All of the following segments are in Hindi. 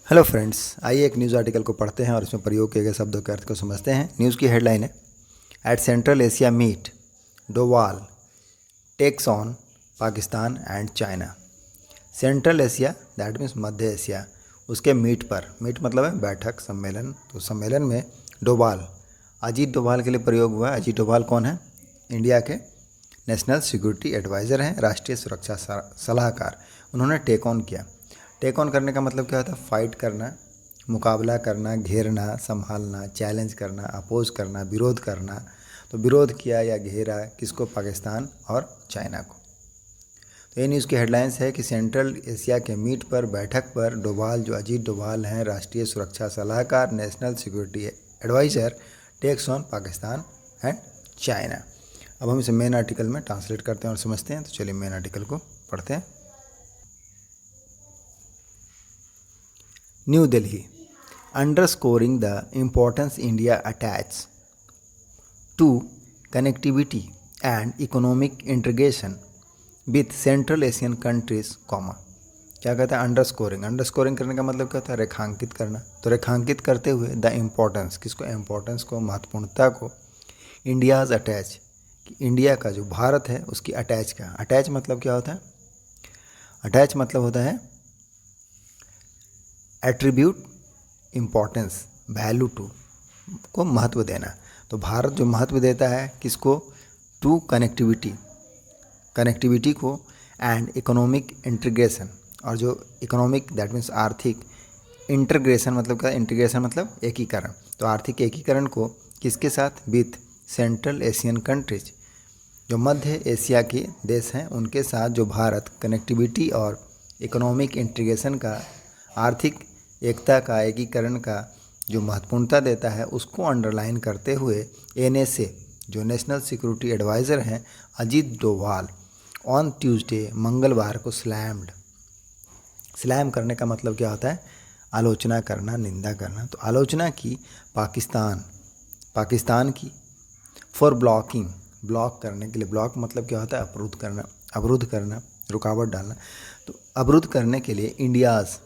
हेलो फ्रेंड्स, आइए एक न्यूज़ आर्टिकल को पढ़ते हैं और इसमें प्रयोग किए गए शब्दों के अर्थ को समझते हैं। न्यूज़ की हेडलाइन है, at central Asia meet Doval takes on Pakistan and China. Central Asia that means मध्य एशिया, उसके मीट पर, मीट मतलब है बैठक, सम्मेलन। तो सम्मेलन में डोवाल, अजीत डोभाल के लिए प्रयोग हुआ है। अजीत डोभाल कौन है? इंडिया के नेशनल सिक्योरिटी एडवाइज़र हैं, राष्ट्रीय सुरक्षा सलाहकार। उन्होंने टेक ऑन किया। टेक ऑन करने का मतलब क्या होता है? फाइट करना, मुकाबला करना, घेरना, संभालना, चैलेंज करना, अपोज करना, विरोध करना। तो विरोध किया या घेरा किसको? पाकिस्तान और चाइना को। तो ये न्यूज़ की हेडलाइंस है कि सेंट्रल एशिया के मीट पर बैठक पर डोभाल, जो अजीत डोभाल हैं, राष्ट्रीय सुरक्षा सलाहकार, national security adviser, takes on Pakistan and China. अब हम इसे मेन आर्टिकल में ट्रांसलेट करते हैं और समझते हैं। तो चलिए मेन आर्टिकल को पढ़ते हैं। New Delhi, underscoring the importance India attaches to connectivity and economic integration with Central Asian countries, क्या कहता है? अंडरस्कोरिंग। अंडरस्कोरिंग करने का मतलब क्या होता है? रेखांकित करना। तो रेखांकित करते हुए द इम्पोर्टेंस, किसको? इम्पोर्टेंस को, महत्वपूर्णता को। इंडियाज़ अटैच, इंडिया का जो भारत है उसकी अटैच का। अटैच मतलब क्या होता है? अटैच मतलब होता है एट्रीब्यूट, इम्पोर्टेंस, वैल्यू टू, को महत्व देना। तो भारत जो महत्व देता है किसको? टू कनेक्टिविटी, कनेक्टिविटी को, एंड इकोनॉमिक इंटीग्रेशन, और जो इकोनॉमिक दैट मीन्स आर्थिक, इंटीग्रेशन मतलब क्या? इंटीग्रेशन मतलब एकीकरण। तो आर्थिक एकीकरण को किसके साथ? विथ सेंट्रल एशियन कंट्रीज, जो मध्य एशिया के देश हैं उनके साथ जो भारत कनेक्टिविटी और इकोनॉमिक इंटीग्रेशन का, आर्थिक एकता का, एकीकरण का जो महत्वपूर्णता देता है, उसको अंडरलाइन करते हुए एनएसए, जो नेशनल सिक्योरिटी एडवाइज़र हैं, अजीत डोभाल, ऑन ट्यूसडे, मंगलवार को स्लैम्ड। स्लैम करने का मतलब क्या होता है? आलोचना करना, निंदा करना। तो आलोचना की पाकिस्तान की, फॉर ब्लॉकिंग, ब्लॉक करने के लिए। ब्लॉक मतलब क्या होता है? अवरुद्ध करना, अवरुद्ध करना, रुकावट डालना। तो अवरुद्ध करने के लिए इंडियाज़,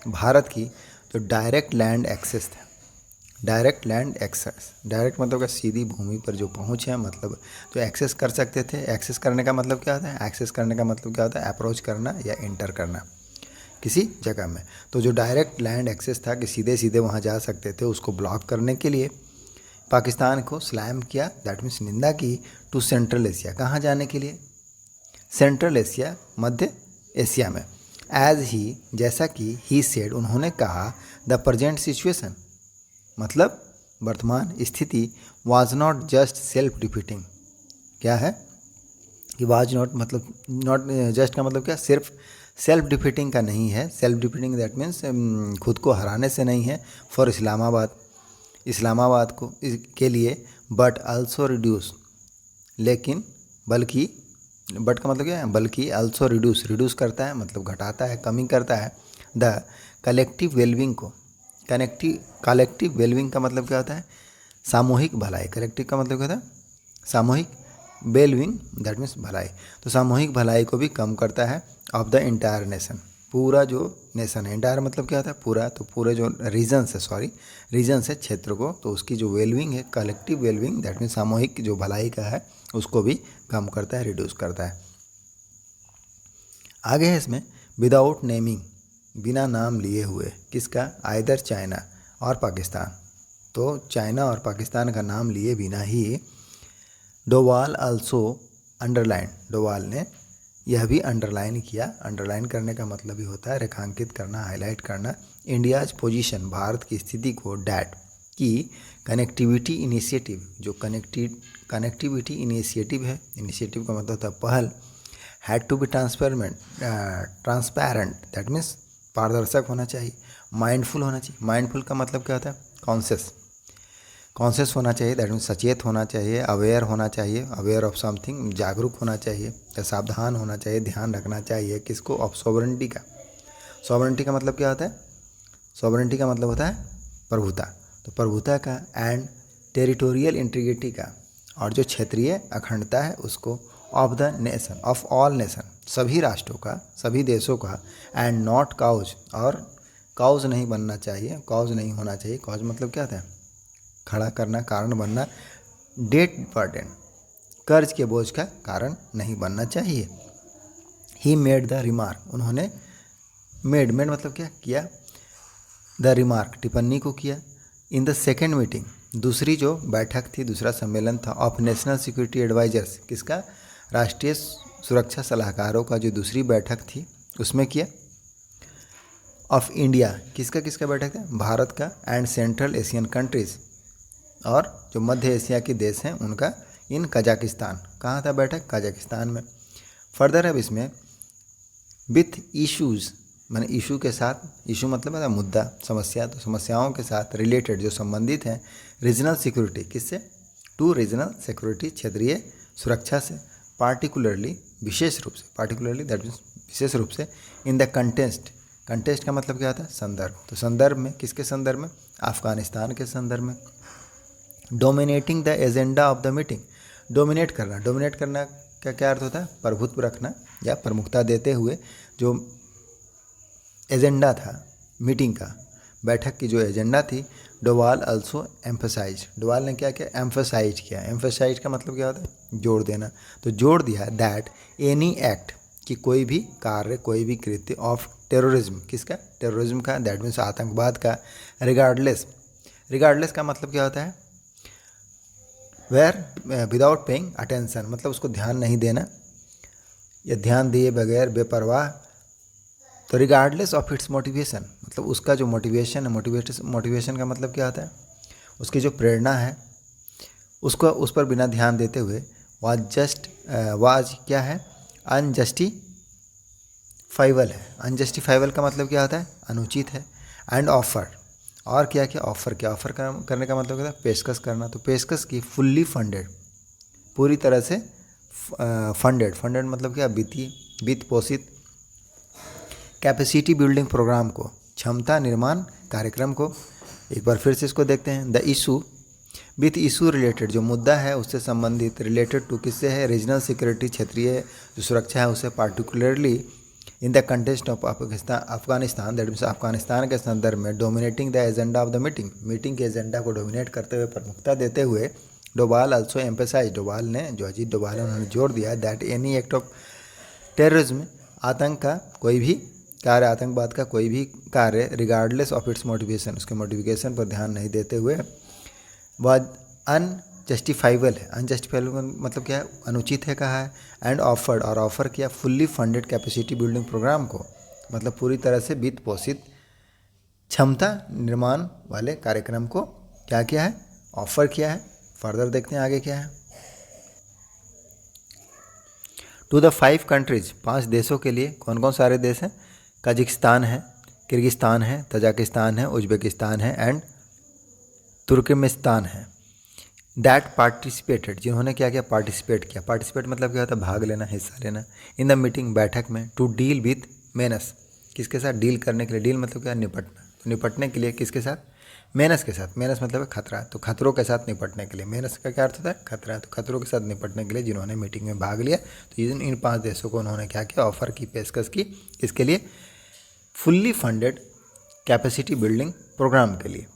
भारत की जो डायरेक्ट लैंड एक्सेस था, डायरेक्ट लैंड एक्सेस, डायरेक्ट मतलब का सीधी भूमि पर जो पहुंच है, मतलब जो एक्सेस कर सकते थे। एक्सेस करने का मतलब क्या होता है? एक्सेस करने का मतलब क्या होता है? अप्रोच करना या इंटर करना किसी जगह में। तो जो डायरेक्ट लैंड एक्सेस था कि सीधे सीधे वहाँ जा सकते थे, उसको ब्लॉक करने के लिए पाकिस्तान को स्लैम किया, दैट मीन्स निंदा की, टू सेंट्रल एशिया। कहाँ जाने के लिए? सेंट्रल एशिया, मध्य एशिया में। एज ही, जैसा कि ही सेड, उन्होंने कहा, द प्रेजेंट सिचुएशन, मतलब वर्तमान स्थिति, was not just self defeating. क्या है कि वाज नॉट मतलब, नॉट जस्ट का मतलब क्या? सिर्फ सेल्फ डिफीटिंग का नहीं है। सेल्फ डिफीटिंग दैट मीन्स खुद को हराने से नहीं है, फॉर इस्लामाबाद, इस्लामाबाद को के लिए, बट आल्सो रिड्यूस, लेकिन, बल्कि, बट का मतलब क्या है? बल्कि, आल्सो रिड्यूस, रिड्यूस करता है मतलब घटाता है, कमी करता है, द कलेक्टिव वेलबिंग को। कलेक्टिव वेलबिंग का मतलब क्या होता है? सामूहिक भलाई। कलेक्टिव का मतलब क्या होता है? सामूहिक, वेलबिंग दैट मीन्स भलाई। तो सामूहिक भलाई को भी कम करता है, ऑफ द इंटायर नेशन, पूरा जो नेशन है। इंटायर मतलब क्या होता है? पूरा। तो पूरे जो रीजन्स है, सॉरी रीजन्स है, क्षेत्र को, तो उसकी जो वेलबिंग है, कलेक्टिव वेलबिंग दैट मीन्स सामूहिक जो भलाई का है, उसको भी कम करता है, रिड्यूस करता है। आगे है इसमें, विदाउट नेमिंग, बिना नाम लिए हुए, किसका? आइदर चाइना और पाकिस्तान। तो चाइना और पाकिस्तान का नाम लिए बिना ही, डोवाल आल्सो अंडरलाइन, डोवाल ने यह भी अंडरलाइन किया। अंडरलाइन करने का मतलब ही होता है रेखांकित करना, हाईलाइट करना, इंडियाज पोजीशन, भारत की स्थिति को, डैट की कनेक्टिविटी इनिशिएटिव, जो कनेक्टिविटी इनिशिएटिव है, इनिशिएटिव का मतलब होता है पहल, had to be transparent that means पारदर्शक होना चाहिए, माइंडफुल होना चाहिए। माइंडफुल का मतलब क्या होता है? कॉन्शियस होना चाहिए, दैट मीन्स सचेत होना चाहिए, अवेयर होना चाहिए, अवेयर ऑफ समथिंग, जागरूक होना चाहिए, या सावधान होना चाहिए, ध्यान रखना चाहिए, किसको? ऑफ सॉवरेंटी का। सॉवरेंटी का मतलब क्या होता है? सॉवरेंटी का मतलब होता है प्रभुता। तो प्रभुता का, एंड टेरिटोरियल इंटीग्रिटी का, और जो क्षेत्रीय अखंडता है उसको, of the nation, of all nation, सभी राष्ट्रों का, सभी देशों का, एंड नॉट काउज, और कॉज नहीं बनना चाहिए, कॉज नहीं होना चाहिए। कॉज मतलब क्या था? खड़ा करना, कारण बनना। डेट बर्डन, कर्ज के बोझ का कारण नहीं बनना चाहिए। ही मेड द रिमार्क, उन्होंने मेड मतलब क्या किया? द रिमार्क, टिप्पणी को किया। इन द सेकेंड मीटिंग, दूसरी जो बैठक थी, दूसरा सम्मेलन था ऑफ नेशनल सिक्योरिटी एडवाइजर्स, किसका? राष्ट्रीय सुरक्षा सलाहकारों का जो दूसरी बैठक थी उसमें किया। ऑफ इंडिया, किसका किसका बैठक था? भारत का। एंड सेंट्रल एशियन कंट्रीज, और जो मध्य एशिया के देश हैं उनका। इन कजाकिस्तान, कहाँ था बैठक? कजाकिस्तान में। फर्दर अब इसमें विथ इश्यूज़, मैंने इशू के साथ, इशू मतलब है मुद्दा, समस्या, तो समस्याओं के साथ रिलेटेड जो संबंधित हैं रीजनल सिक्योरिटी, किससे? टू रीजनल सिक्योरिटी, क्षेत्रीय सुरक्षा से। पार्टिकुलरली, विशेष रूप से, पार्टिकुलरली दैट मीन्स विशेष रूप से। इन द कंटेस्ट, कंटेस्ट का मतलब क्या होता है? संदर्भ। तो संदर्भ में, किसके संदर्भ में? अफगानिस्तान के संदर्भ में। Dominating the agenda of the meeting, dominate करना, डोमिनेट करना का क्या अर्थ होता है? प्रभुत्व रखना या प्रमुखता देते हुए। जो एजेंडा था मीटिंग का, बैठक की जो एजेंडा थी, डोवाल अल्सो एम्फसाइज, डोवाल ने क्या किया? एम्फसाइज किया। एम्फसाइज का मतलब क्या होता है? जोड़ देना। तो जोड़ दिया दैट एनी एक्ट, कि कोई भी कार्य, कोई भी कृत्य ऑफ टेररिज्म, किसका? टेररिज्म का, दैट मीन्स आतंकवाद का। रिगार्डलेस, रिगार्डलेस का मतलब क्या होता है? वेयर विदाउट पेइंग अटेंशन, मतलब उसको ध्यान नहीं देना या ध्यान दिए बगैर, बेपरवाह। तो रिगार्डलेस ऑफ इट्स मोटिवेशन, मतलब उसका जो मोटिवेशन है, मोटिवेशन का मतलब क्या होता है? उसकी जो प्रेरणा है उसको, उस पर बिना ध्यान देते हुए, वाज क्या है? अनजस्टिफाइबल है। अनजस्टिफाइबल का मतलब क्या होता है? अनुचित है। एंड ऑफर, और क्या क्या? ऑफर, क्या ऑफर करने का मतलब क्या होता है? पेशकश करना। तो पेशकश की फुल्ली फंडेड, पूरी तरह से फंडेड, फंडेड मतलब क्या? वित्त पोषित। कैपेसिटी बिल्डिंग प्रोग्राम को, क्षमता निर्माण कार्यक्रम को। एक बार फिर से इसको देखते हैं। The issue, with issue related, जो मुद्दा है उससे संबंधित, रिलेटेड टू किससे है? रीजनल सिक्योरिटी, क्षेत्रीय जो सुरक्षा है उसे। Particularly in the contest of Afghanistan, that means Afghanistan के संदर्भ में। Dominating the agenda of the meeting, meeting के एजेंडा को डोमिनेट करते हुए, प्रमुखता देते हुए। डोभाल अल्सो एम्फेसाइज, डोभाल ने, जो अजीत डोभाल है, उन्होंने जोर दिया that any act of terrorism, आतंक का कोई भी कार्य, आतंकवाद का कोई भी कार्य, रिगार्डलेस ऑफ इट्स मोटिवेशन, उसके मोटिवेशन पर ध्यान नहीं देते हुए, वह अनजस्टिफाइबल है। अनजस्टिफाइबल मतलब क्या है? अनुचित है कहा है। एंड ऑफर्ड, और ऑफर किया fully funded capacity building programme को, मतलब पूरी तरह से वित्त पोषित क्षमता निर्माण वाले कार्यक्रम को क्या किया है? ऑफर किया है। फर्दर देखते हैं आगे क्या है। टू द 5 कंट्रीज, 5 देशों के लिए। कौन कौन सारे देश हैं? कजाकिस्तान है, किर्गिस्तान है, तजाकिस्तान है, उज्बेकिस्तान है एंड तुर्कमेनिस्तान है। दैट पार्टिसिपेटेड, जिन्होंने क्या किया? पार्टिसिपेट किया। पार्टिसिपेट मतलब क्या होता है? भाग लेना, हिस्सा लेना। इन द मीटिंग, बैठक में। टू डील विथ मेनस, किसके साथ? डील करने के लिए। डील मतलब क्या? निपटना। तो निपटने के लिए किसके साथ? मेनस के साथ। मेनस मतलब है खतरा, तो खतरों के साथ निपटने के लिए। मेनस का क्या अर्थ होता है? खतरा। तो खतरों के साथ निपटने के लिए जिन्होंने मीटिंग में भाग लिया, तो इन 5 देशों को उन्होंने क्या किया? ऑफर की, पेशकश की। इसके लिए fully funded capacity building programme के लिए।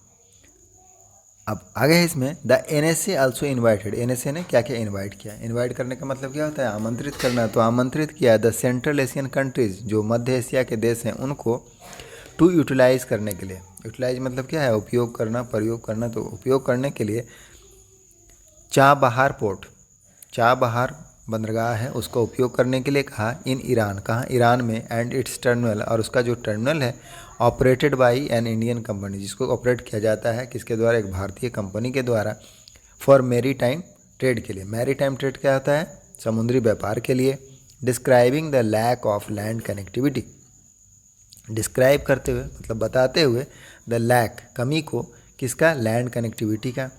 अब आगे है इसमें, the NSA also invited, NSA ने क्या क्या इन्वाइट किया? इन्वाइट करने का मतलब क्या होता है? आमंत्रित करना। तो आमंत्रित किया द सेंट्रल एशियन कंट्रीज, जो मध्य एशिया के देश हैं उनको, टू यूटिलाइज करने के लिए। यूटिलाइज मतलब क्या है? उपयोग करना, प्रयोग करना। तो उपयोग करने के लिए चाबहार पोर्ट, चाबहार बंदरगाह है, उसका उपयोग करने के लिए कहा। इन ईरान, कहाँ? ईरान में। एंड इट्स टर्मिनल, और उसका जो टर्मिनल है, operated by an Indian company, जिसको ऑपरेट किया जाता है किसके द्वारा? एक भारतीय कंपनी के द्वारा। फॉर मैरी टाइम ट्रेड के लिए। मैरी टाइम ट्रेड क्या होता है? समुद्री व्यापार के लिए। Describing the lack of land connectivity, describe करते हुए मतलब बताते हुए, द लैक कमी को, किसका? लैंड कनेक्टिविटी का।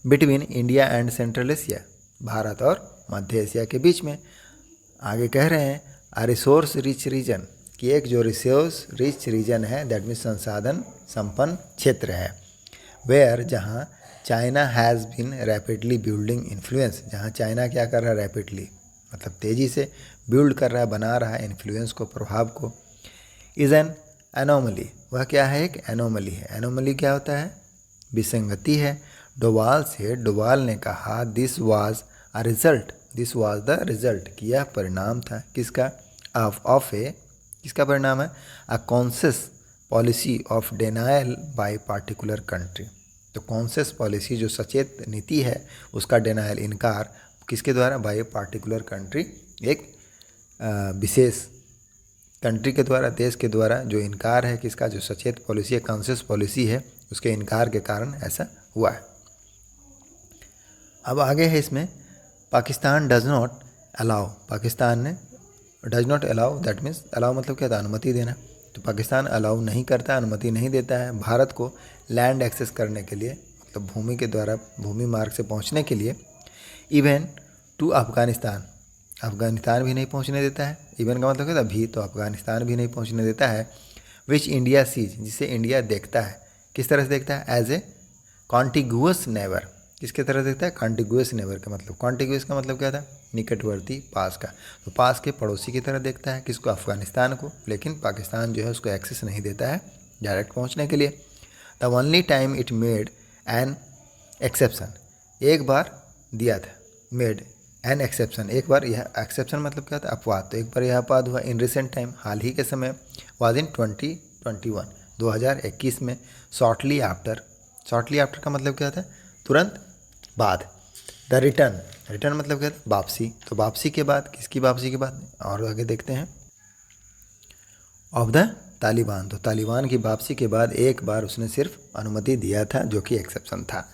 Between India and central Asia, Bharat और मध्य एशिया के बीच में। आगे कह रहे हैं अ रिसोर्स रिच रीजन, कि एक जो रिसोर्स रिच रीजन है, दैट मीन्स संसाधन संपन्न क्षेत्र है। वेयर, जहाँ China has been rapidly building influence, जहाँ चाइना क्या कर रहा है? रैपिडली मतलब तेज़ी से बिल्ड कर रहा है, बना रहा है इन्फ्लुएंस को, प्रभाव को। इज़ एन एनोमली, वह क्या है? एक एनोमली है। एनोमली क्या होता है? विसंगति है। डोवाल से, डोवाल ने कहा this was a result, this was the result, कि यह परिणाम था किसका? ऑफ ए, किसका परिणाम है? A conscious policy of denial by particular country. तो कॉन्शियस पॉलिसी जो सचेत नीति है उसका डिनायल, इनकार, किसके द्वारा? बाय पार्टिकुलर कंट्री, एक विशेष कंट्री के द्वारा, देश के द्वारा जो इनकार है किसका? जो सचेत पॉलिसी है, कॉन्शियस पॉलिसी है, उसके इनकार के कारण ऐसा हुआ है। अब आगे है इसमें, Pakistan does not allow, Pakistan ने does not allow, that means allow मतलब क्या था? अनुमति देना। तो पाकिस्तान अलाउ नहीं करता, अनुमति नहीं देता है भारत को लैंड एक्सेस करने के लिए, मतलब भूमि के द्वारा, भूमि मार्ग से पहुंचने के लिए, इवन टू अफगानिस्तान, अफगानिस्तान भी नहीं पहुंचने देता है। इवन का मतलब क्या था? भी, तो अफगानिस्तान भी नहीं पहुंचने देता है। विच इंडिया सीज, जिसे इंडिया देखता है, किस तरह से देखता है? एज ए कॉन्टिगुअस नेबर, किसके तरह देखता है? कॉन्टिगुअस नेबर का मतलब, कॉन्टिगुअस का मतलब क्या था? निकटवर्ती, पास का। तो पास के पड़ोसी की तरह देखता है किसको? अफगानिस्तान को। लेकिन पाकिस्तान जो है उसको एक्सेस नहीं देता है डायरेक्ट पहुंचने के लिए। The only time it made an exception, एक बार दिया था, मेड एन एक्सेप्शन, एक बार यह एक्सेप्शन मतलब क्या था? अपवाद। तो एक बार यह अपवाद हुआ इन रिसेंट टाइम, हाल ही के समय, वाज इन 2021, 2021 में। शॉर्टली आफ्टर, शॉर्टली आफ्टर का मतलब क्या था? तुरंत बाद। द रिटर्न, रिटर्न मतलब क्या था? वापसी। तो वापसी के बाद, किसकी वापसी के बाद? और आगे देखते हैं, ऑफ द तालिबान, तो तालिबान की वापसी के बाद एक बार उसने सिर्फ अनुमति दिया था, जो कि एक्सेप्शन था।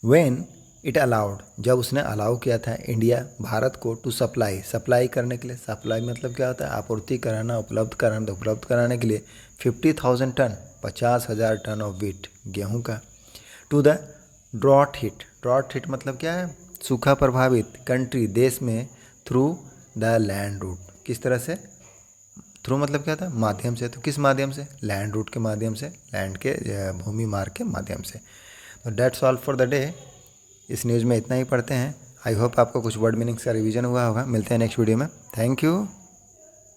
व्हेन इट अलाउड, जब उसने अलाउ किया था इंडिया, भारत को, टू सप्लाई, सप्लाई करने के लिए, सप्लाई मतलब क्या होता है? आपूर्ति कराना, उपलब्ध कराना। तो उपलब्ध कराने के लिए 50,000 टन, 50,000 टन ऑफ व्हीट, गेहूं का, to the drought hit, drought hit मतलब क्या है? सूखा प्रभावित कंट्री, देश में, थ्रू द लैंड रूट, किस तरह से? थ्रू मतलब क्या था? माध्यम से। तो किस माध्यम से? लैंड रूट के माध्यम से, लैंड के, भूमि मार्ग के माध्यम से। तो that's all for the day. इस न्यूज़ में इतना ही पढ़ते हैं। आई होप आपको कुछ वर्ड मीनिंग्स का रिवीजन हुआ होगा। मिलते हैं नेक्स्ट वीडियो में। Thank you.